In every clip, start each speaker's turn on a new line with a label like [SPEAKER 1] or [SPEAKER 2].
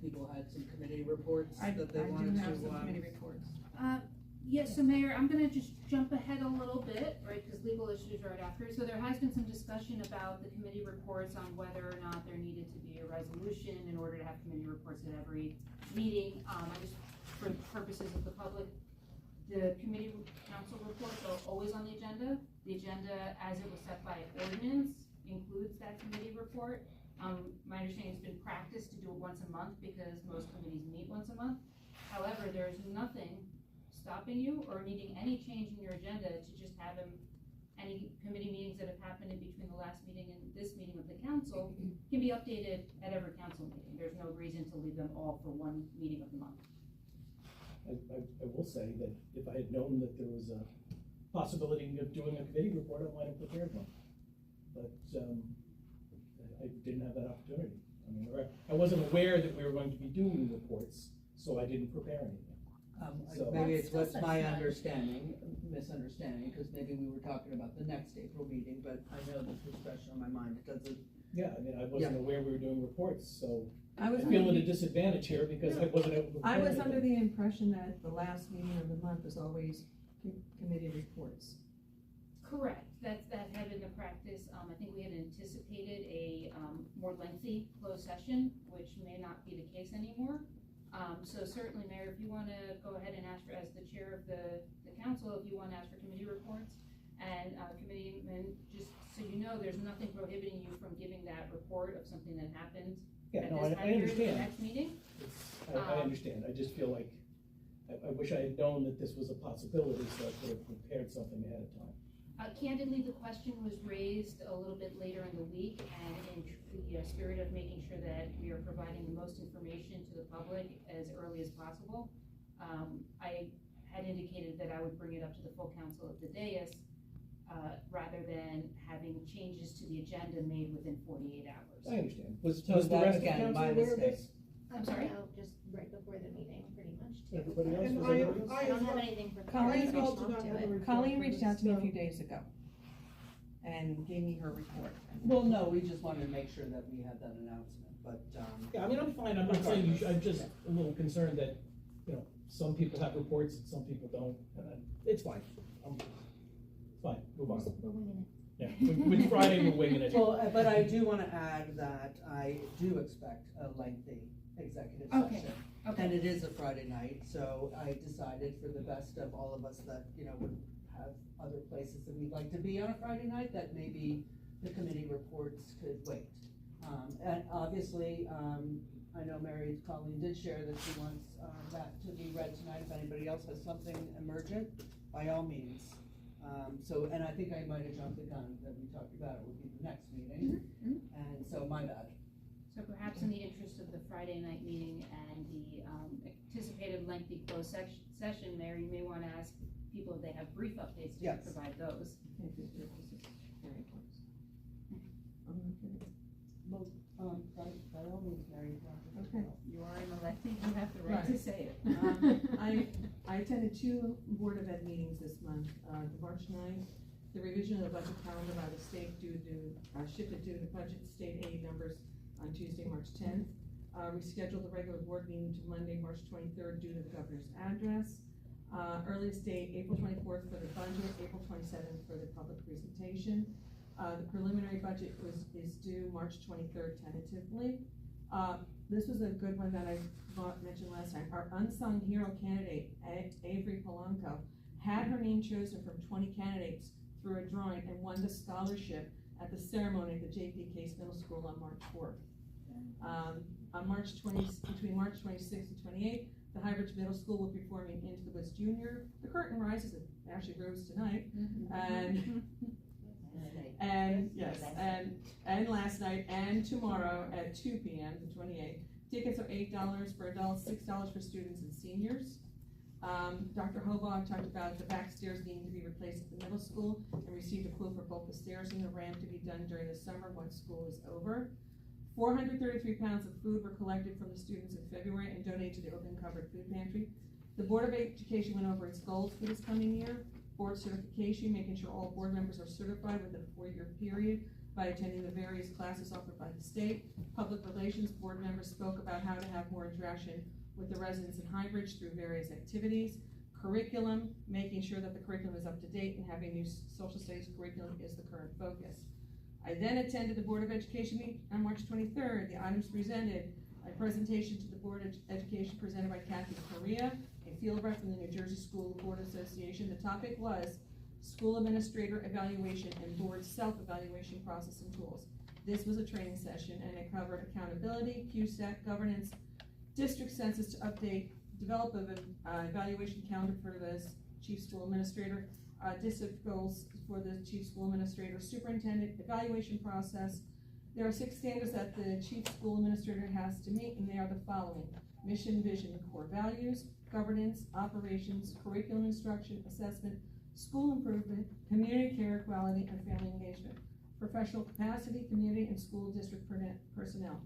[SPEAKER 1] people had some committee reports
[SPEAKER 2] I
[SPEAKER 1] that they
[SPEAKER 2] do
[SPEAKER 1] wanted
[SPEAKER 2] have
[SPEAKER 1] to,
[SPEAKER 2] some committee reports.
[SPEAKER 3] Yes, so Mayor, I'm gonna just jump ahead a little bit, right, because legal issues right after. So there has been some discussion about the committee reports on whether or not there needed to be a resolution in order to have committee reports at every meeting. I just, for purposes of the public, the committee council reports are always on the agenda. The agenda, as it was set by ordinance, includes that committee report. My understanding has been practiced to do it once a month because most committees meet once a month. However, there's nothing stopping you or needing any change in your agenda to just have them, any committee meetings that have happened in between the last meeting and this meeting of the council can be updated at every council meeting. There's no reason to leave them all for one meeting of the month.
[SPEAKER 4] I will say that if I had known that there was a possibility of doing a committee report, I might have prepared one. But I didn't have that opportunity. I mean, I wasn't aware that we were going to be doing reports, so I didn't prepare anything. So
[SPEAKER 1] maybe it's
[SPEAKER 5] Still
[SPEAKER 1] what's
[SPEAKER 5] such
[SPEAKER 1] my
[SPEAKER 5] fun.
[SPEAKER 1] misunderstanding, because maybe we were talking about the next April meeting, but I know this was fresh on my mind. It doesn't.
[SPEAKER 4] yeah, I mean, I wasn't aware we were doing reports, so
[SPEAKER 2] I was
[SPEAKER 4] I feel
[SPEAKER 2] under
[SPEAKER 4] at a disadvantage here because I wasn't able to.
[SPEAKER 2] I
[SPEAKER 4] prepare
[SPEAKER 2] was under
[SPEAKER 4] anything.
[SPEAKER 2] the impression that the last meeting of the month was always committee reports.
[SPEAKER 3] Correct, that had been the practice. I think we had anticipated a more lengthy closed session, which may not be the case anymore. So certainly, Mayor, if you want to go ahead and ask for, as the chair of the council, if you want to ask for committee reports, and committeemen, just so you know, there's nothing prohibiting you from giving that report of something that happened
[SPEAKER 4] Yeah,
[SPEAKER 3] at
[SPEAKER 4] no,
[SPEAKER 3] this
[SPEAKER 4] I
[SPEAKER 3] time period, the
[SPEAKER 4] understand.
[SPEAKER 3] next meeting.
[SPEAKER 4] I understand. I just feel like I wish I had known that this was a possibility, so I could have prepared something ahead of time.
[SPEAKER 3] Candidly, the question was raised a little bit later in the week, and in the spirit of making sure that we are providing the most information to the public as early as possible, I had indicated that I would bring it up to the full council of the dais, rather than having changes to the agenda made within 48 hours.
[SPEAKER 4] I understand. Was
[SPEAKER 1] So
[SPEAKER 4] the
[SPEAKER 1] that's
[SPEAKER 4] rest of the
[SPEAKER 1] again
[SPEAKER 4] council
[SPEAKER 1] my
[SPEAKER 4] aware of
[SPEAKER 1] mistake.
[SPEAKER 4] this?
[SPEAKER 3] I'm sorry?
[SPEAKER 5] No, just right before the meeting, pretty much. Too.
[SPEAKER 4] Everybody else?
[SPEAKER 6] And
[SPEAKER 4] Was everybody else?
[SPEAKER 5] I don't have anything for
[SPEAKER 2] Colleen
[SPEAKER 5] Thursday,
[SPEAKER 6] also
[SPEAKER 5] so I'll
[SPEAKER 6] not
[SPEAKER 5] do
[SPEAKER 6] have a
[SPEAKER 5] it.
[SPEAKER 6] report
[SPEAKER 2] Colleen
[SPEAKER 6] for
[SPEAKER 2] reached
[SPEAKER 6] this,
[SPEAKER 2] out to me a
[SPEAKER 6] so-
[SPEAKER 2] few days ago and gave me her report.
[SPEAKER 1] Well, no, we just wanted to make sure that we had that announcement, but,
[SPEAKER 4] Yeah, I mean, I'm fine. I'm not saying you should. I'm just a little concerned that, you know, some people have reports and some people don't. It's fine. It's fine. Move on.
[SPEAKER 5] We're winging it.
[SPEAKER 4] Yeah, with Friday, we're winging it.
[SPEAKER 1] well, but I do want to add that I do expect a lengthy executive
[SPEAKER 3] Okay,
[SPEAKER 1] session.
[SPEAKER 3] okay.
[SPEAKER 1] And it is a Friday night, so I decided for the best of all of us that, you know, would have other places that we'd like to be on a Friday night, that maybe the committee reports could wait. And obviously, I know Mary Colleen did share that she wants that to be read tonight. If anybody else has something emergent, by all means. So, and I think I might have jumped the gun that we talked about, it would be the next meeting, and so my bad.
[SPEAKER 3] So perhaps in the interest of the Friday night meeting and the anticipated lengthy closed session, Mayor, you may want to ask people if they have brief updates to
[SPEAKER 1] Yes.
[SPEAKER 3] provide those.
[SPEAKER 1] Well, by all means, Mary.
[SPEAKER 2] Okay.
[SPEAKER 3] You are an elected, you have the right to
[SPEAKER 2] Right.
[SPEAKER 3] say it.
[SPEAKER 2] I attended 2 Board of Ed meetings this month. The March 9th, the revision of the budget calendar by the state shifted due to budget state aid numbers on Tuesday, March 10th. Rescheduled the regular board meeting to Monday, March 23rd due to the governor's address. Earliest date, April 24th for the budget, April 27th for the public presentation. The preliminary budget is due March 23rd tentatively. This was a good one that I mentioned last time. Our unsung hero candidate, Avery Polanco, had her name chosen from 20 candidates through a drawing and won the scholarship at the ceremony at the J.P. Case Middle School on March 4th. Between March 26th and 28th, the Highbridge Middle School will be performing Into the Woods Junior. The curtain rises, it actually rose tonight, and yes, and last night and tomorrow at 2 p.m. the 28th. Tickets are $8 for adults, $6 for students and seniors. Dr. Hobart talked about the back stairs needing to be replaced at the middle school and received a quote for both the stairs and the ramp to be done during the summer once school is over. 433 pounds of food were collected from the students in February and donated to the open covered food pantry. The Board of Education went over its goals for this coming year. Board certification, making sure all board members are certified within a 4-year period by attending the various classes offered by the state. Public relations board members spoke about how to have more interaction with the residents in Highbridge through various activities. Curriculum, making sure that the curriculum is up to date and having new social studies curriculum is the current focus. I then attended the Board of Education meeting on March 23rd. The items presented, a presentation to the Board of Education presented by Kathy Correa, a field rep from the New Jersey School Board Association. The topic was school administrator evaluation and board self-evaluation process and tools. This was a training session and it covered accountability, QSEC, governance, district census to update, develop an evaluation calendar for the chief school administrator, district goals for the chief school administrator, superintendent evaluation process. There are 6 standards that the chief school administrator has to meet, and they are the following: mission, vision, and core values, governance, operations, curriculum instruction, assessment, school improvement, community care, quality, and family engagement, professional capacity, community, and school district personnel.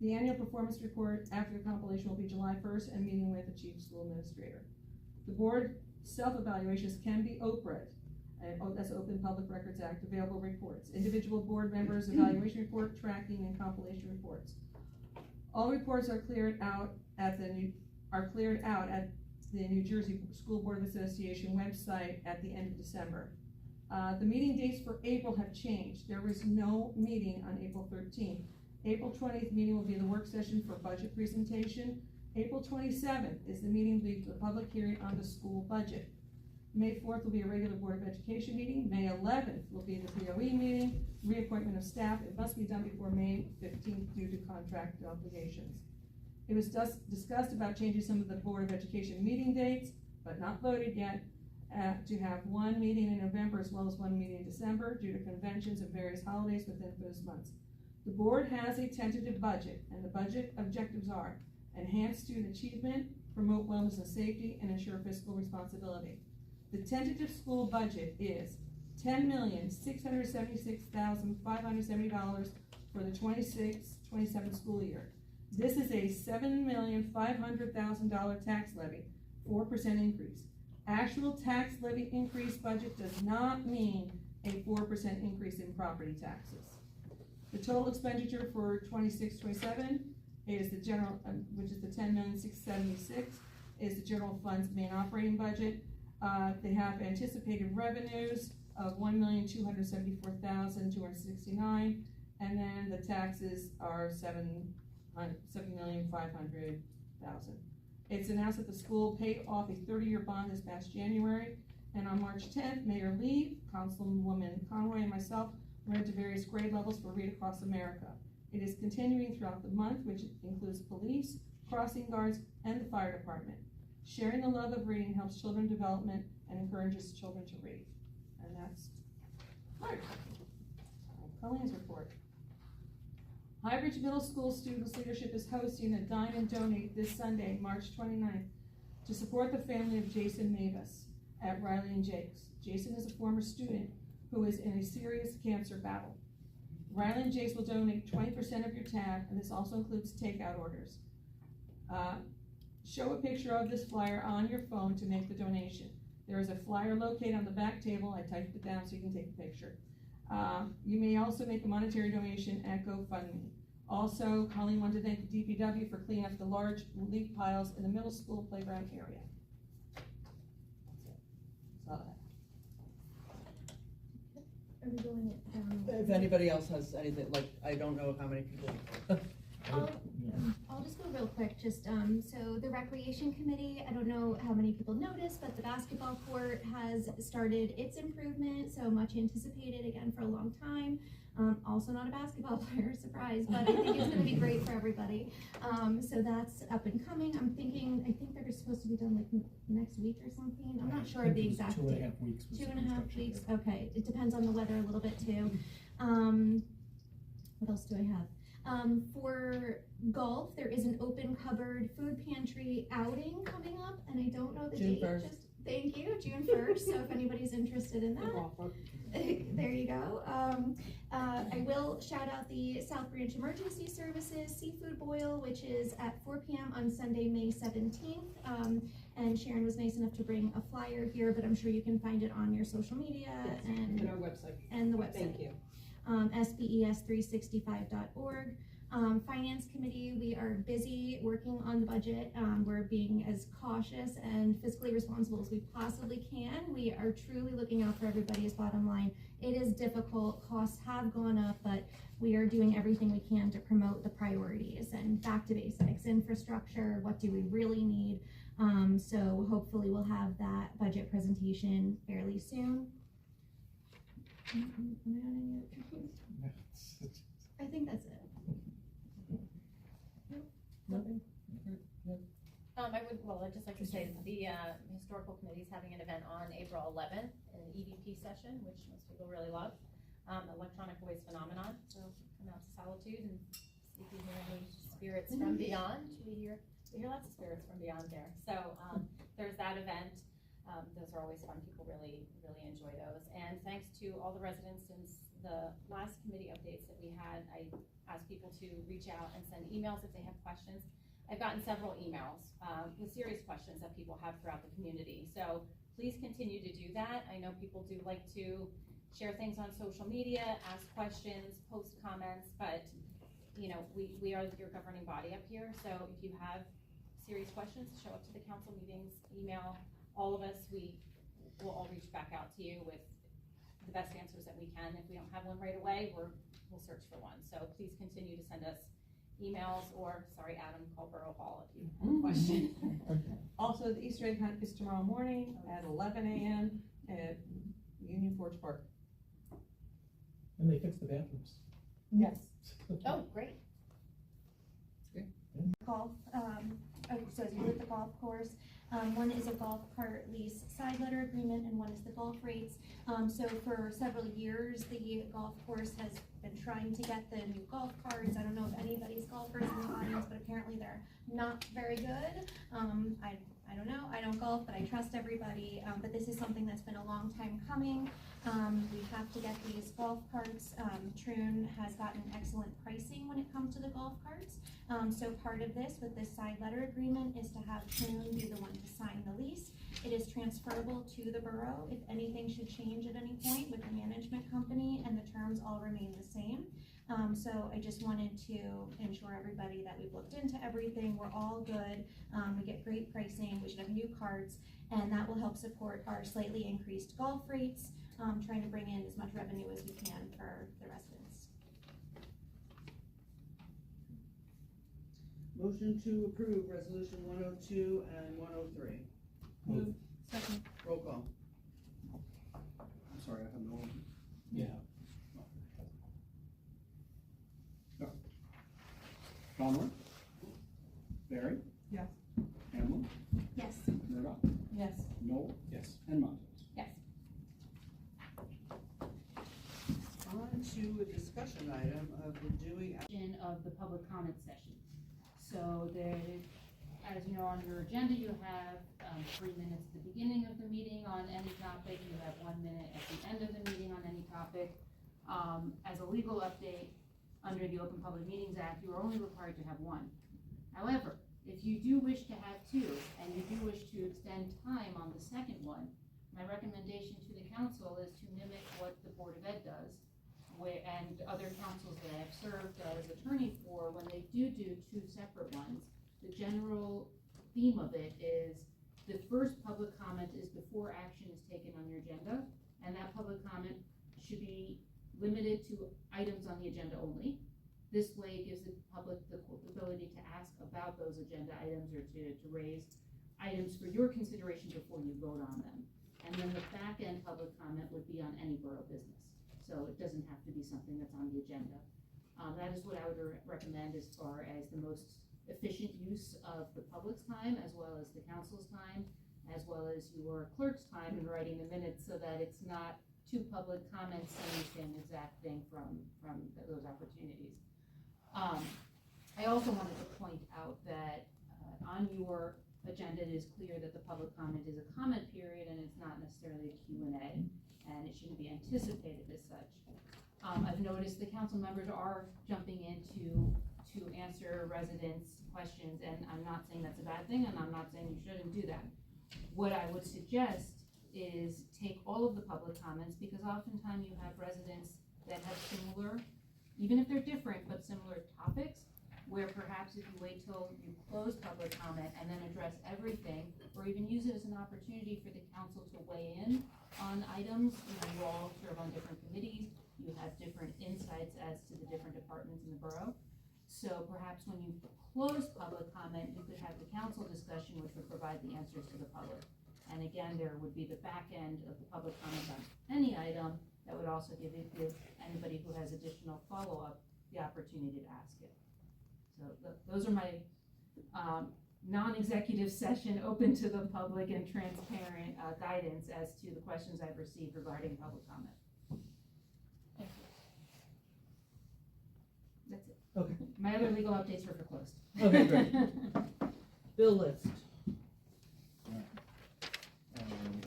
[SPEAKER 2] The annual performance report after the compilation will be July 1st and meeting with the chief school administrator. The board self-evaluations can be OPRED, that's Open Public Records Act, available reports. Individual board members evaluation report, tracking, and compilation reports. All reports are cleared out at the New Jersey School Board Association website at the end of December. The meeting dates for April have changed. There was no meeting on April 13th. April 20th meeting will be the work session for budget presentation. April 27th is the meeting, the public hearing on the school budget. May 4th will be a regular Board of Education meeting. May 11th will be the BOE meeting, reappointment of staff. It must be done before May 15th due to contract obligations. It was discussed about changing some of the Board of Education meeting dates, but not voted yet, to have 1 meeting in November as well as 1 meeting in December due to conventions and various holidays within those months. The board has a tentative budget, and the budget objectives are: enhance student achievement, promote wellness and safety, and ensure fiscal responsibility. The tentative school budget is $10,676,570 for the 26-27 school year. This is a $7,500,000 tax levy, 4% increase. Actual tax levy increase budget does not mean a 4% increase in property taxes. The total expenditure for 26-27 is the general, which is the $10,676,000, is the general fund's main operating budget. They have anticipated revenues of $1,274,269, and then the taxes are $7,500,000. It's announced that the school paid off a 30-year bond this past January, and on March 10th, Mayor Lee, Councilwoman Conroy, and myself read to various grade levels for Read Across America. It is continuing throughout the month, which includes police, crossing guards, and the fire department. Sharing the love of reading helps children development and encourages children to read. And that's Colleen's report. Highbridge Middle School Students Leadership is hosting a Dine and Donate this Sunday, March 29th, to support the family of Jason Mavis at Riley and Jakes. Jason is a former student who is in a serious cancer battle. Riley and Jakes will donate 20% of your tab, and this also includes takeout orders. Show a picture of this flyer on your phone to make the donation. There is a flyer located on the back table. I typed it down so you can take a picture. You may also make a monetary donation at GoFundMe. Also, Colleen wanted to thank the DPW for cleaning up the large leaf piles in the middle school playground area. That's it.
[SPEAKER 5] Are we going it down?
[SPEAKER 1] If anybody else has anything, like, I don't know how many people.
[SPEAKER 5] I'll just go real quick, so the recreation committee, I don't know how many people noticed, but the basketball court has started its improvement, so much anticipated again for a long time. Also not a basketball player, surprise, but I think it's gonna be great for everybody. So that's up and coming. I think they're supposed to be done like next week or something. I'm not sure of the exact date.
[SPEAKER 4] 2.5 weeks.
[SPEAKER 5] 2.5 weeks, okay. It depends on the weather a little bit too. What else do I have? For golf, there is an open cupboard food pantry outing coming up, and I don't know the date.
[SPEAKER 1] June 1st.
[SPEAKER 5] Thank you, June 1st, so if anybody's interested in that. There you go. I will shout out the South Branch Emergency Services Seafood Boil, which is at 4 p.m. on Sunday, May 17th. And Sharon was nice enough to bring a flyer here, but I'm sure you can find it on your social media and
[SPEAKER 6] our website.
[SPEAKER 5] And the website.
[SPEAKER 6] Thank you.
[SPEAKER 5] sbes365.org. Finance Committee, we are busy working on the budget. We're being as cautious and fiscally responsible as we possibly can. We are truly looking out for everybody's bottom line. It is difficult, costs have gone up, but we are doing everything we can to promote the priorities and back to basics, infrastructure, what do we really need? So hopefully we'll have that budget presentation fairly soon. I think that's it.
[SPEAKER 4] Nothing?
[SPEAKER 6] I'd just like to say that the historical committee is having an event on April 11th, an EVP session, which most people really love. Electronic voice phenomenon. So come out to Solitude and see if you hear any spirits from beyond. We hear lots of spirits from beyond there. So there's that event. Those are always fun. People really enjoy those. And thanks to all the residents since the last committee updates that we had, I asked people to reach out and send emails if they have questions. I've gotten several emails with serious questions that people have throughout the community. So please continue to do that. I know people do like to share things on social media, ask questions, post comments, but you know, we are your governing body up here. So if you have serious questions, show up to the council meetings, email all of us. We will all reach back out to you with the best answers that we can. If we don't have one right away, we'll search for one. So please continue to send us emails or, sorry, Adam, call Borough Hall if you have a question.
[SPEAKER 2] Also, the Easter egg hunt is tomorrow morning at 11 a.m. at Union Forge Park.
[SPEAKER 4] And they fixed the bathrooms.
[SPEAKER 2] Yes.
[SPEAKER 6] Oh, great.
[SPEAKER 5] Golf, so as you look at the golf course, one is a golf cart lease side letter agreement and one is the golf rates. So for several years, the golf course has been trying to get the new golf carts. I don't know if anybody's golfers in the audience, but apparently they're not very good. I don't know, I don't golf, but I trust everybody, but this is something that's been a long time coming. We have to get these golf carts. Troon has gotten excellent pricing when it comes to the golf carts. So part of this with this side letter agreement is to have Troon be the one to sign the lease. It is transferable to the borough if anything should change at any point with the management company, and the terms all remain the same. So I just wanted to ensure everybody that we've looked into everything, we're all good, we get great pricing, we should have new carts, and that will help support our slightly increased golf rates, trying to bring in as much revenue as we can for the residents.
[SPEAKER 1] Motion to approve resolution 102 and 103.
[SPEAKER 4] Move.
[SPEAKER 2] Second.
[SPEAKER 1] Roll call. I'm sorry, I have no one.
[SPEAKER 4] Yeah.
[SPEAKER 7] Conroy? Barry?
[SPEAKER 2] Yes.
[SPEAKER 7] Hamlin?
[SPEAKER 5] Yes.
[SPEAKER 7] Murdoch?
[SPEAKER 2] Yes.
[SPEAKER 7] Noel?
[SPEAKER 4] Yes.
[SPEAKER 7] And Montes?
[SPEAKER 6] Yes.
[SPEAKER 1] On to a discussion item of the Dewey.
[SPEAKER 3] Of the public comment session. So there, as you know, on your agenda, you have 3 minutes at the beginning of the meeting on any topic. You have 1 minute at the end of the meeting on any topic. As a legal update, under the Open Public Meetings Act, you are only required to have 1. However, if you do wish to have 2, and you do wish to extend time on the second one, my recommendation to the council is to mimic what the Board of Ed does, and other councils that I've served as attorney for, when they do 2 separate ones, the general theme of it is the first public comment is before action is taken on your agenda, and that public comment should be limited to items on the agenda only. This way it gives the public the ability to ask about those agenda items or to raise items for your consideration before you vote on them. And then the back end public comment would be on any borough business. So it doesn't have to be something that's on the agenda. That is what I would recommend as far as the most efficient use of the public's time, as well as the council's time, as well as your clerk's time in writing the minutes, so that it's not 2 public comments saying the same exact thing from those opportunities. I also wanted to point out that on your agenda, it is clear that the public comment is a comment period and it's not necessarily a Q&A, and it shouldn't be anticipated as such. I've noticed the council members are jumping in to answer residents' questions, and I'm not saying that's a bad thing, and I'm not saying you shouldn't do that. What I would suggest is take all of the public comments, because oftentimes you have residents that have similar, even if they're different, but similar topics, where perhaps if you wait till you close public comment and then address everything, or even use it as an opportunity for the council to weigh in on items, you all serve on different committees, you have different insights as to the different departments in the borough. So perhaps when you close public comment, you could have the council discussion, which would provide the answers to the public. And again, there would be the back end of the public comment on any item that would also give anybody who has additional follow-up the opportunity to ask it. So those are my non-executive session, open to the public and transparent guidance as to the questions I've received regarding public comment.
[SPEAKER 6] Thank you.
[SPEAKER 3] That's it.
[SPEAKER 1] Okay.
[SPEAKER 3] My other legal updates were for closed.
[SPEAKER 1] Okay, great. Bill list.
[SPEAKER 7] We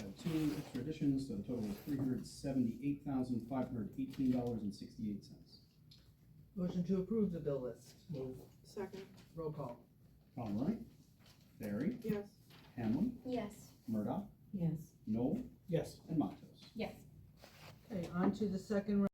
[SPEAKER 7] have two extra additions, so the total is $378,518.68.
[SPEAKER 1] Motion to approve the bill list.
[SPEAKER 4] Move.
[SPEAKER 8] Second.
[SPEAKER 1] Roll call.
[SPEAKER 7] Conroy, Barry,
[SPEAKER 8] Yes.
[SPEAKER 7] Hamlin,
[SPEAKER 5] Yes.
[SPEAKER 7] Murdoch,
[SPEAKER 2] Yes.
[SPEAKER 7] Noel,
[SPEAKER 4] Yes.
[SPEAKER 7] and Matos.
[SPEAKER 6] Yes.
[SPEAKER 1] Okay, on to the second